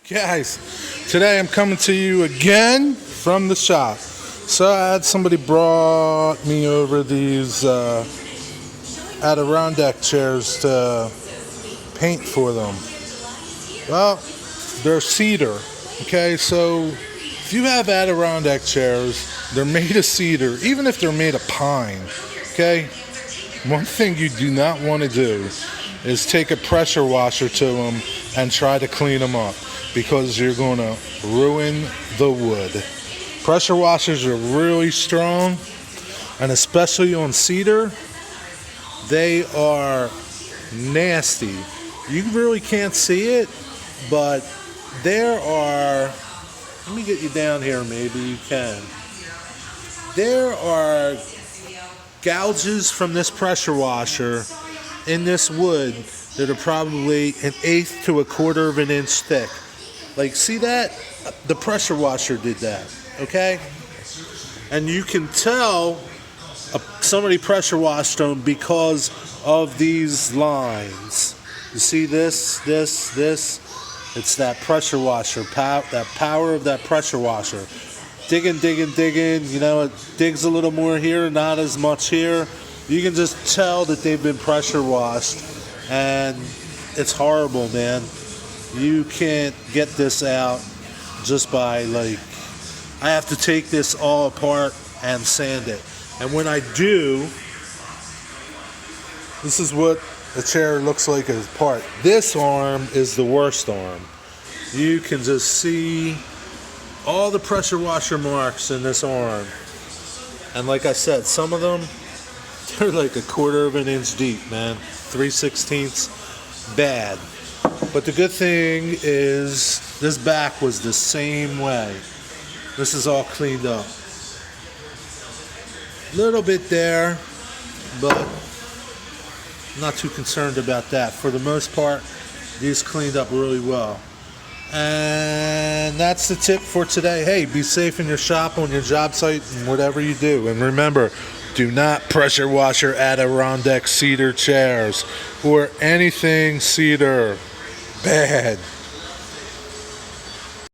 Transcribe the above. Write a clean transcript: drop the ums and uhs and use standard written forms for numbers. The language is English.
Guys, today I'm coming to you again from the shop. So I had somebody brought me over these Adirondack chairs to paint for them. Well, they're cedar. Okay, so if you have Adirondack chairs, they're made of cedar, even if they're made of pine. Okay, one thing you do not want to do is take a pressure washer to them and try to clean them up, because you're going to ruin the wood. Pressure washers are really strong, and especially on cedar, they are nasty. You really can't see it, but there are, let me get you down here, maybe you can. There are gouges from this pressure washer in this wood that are probably 1/8 to 1/4 of an inch thick. Like, see that? The pressure washer did that, okay? And you can tell somebody pressure washed them because of these lines. You see this? It's that pressure washer, that power of that pressure washer. Digging, you know, it digs a little more here, not as much here. You can just tell that they've been pressure washed, and it's horrible, man. You can't get this out just by, like, I have to take this all apart and sand it. And when I do, this is what the chair looks like apart. This arm is the worst arm. You can just see all the pressure washer marks in this arm. And like I said, some of them, they're like 1/4 of an inch deep, man. 3/16 bad. But the good thing is this back was the same way. This is all cleaned up. Little bit there, but I'm not too concerned about that. For the most part, these cleaned up really well. And that's the tip for today. Hey, be safe in your shop, on your job site, and whatever you do. And remember, do not pressure wash your Adirondack cedar chairs or anything cedar. Bad.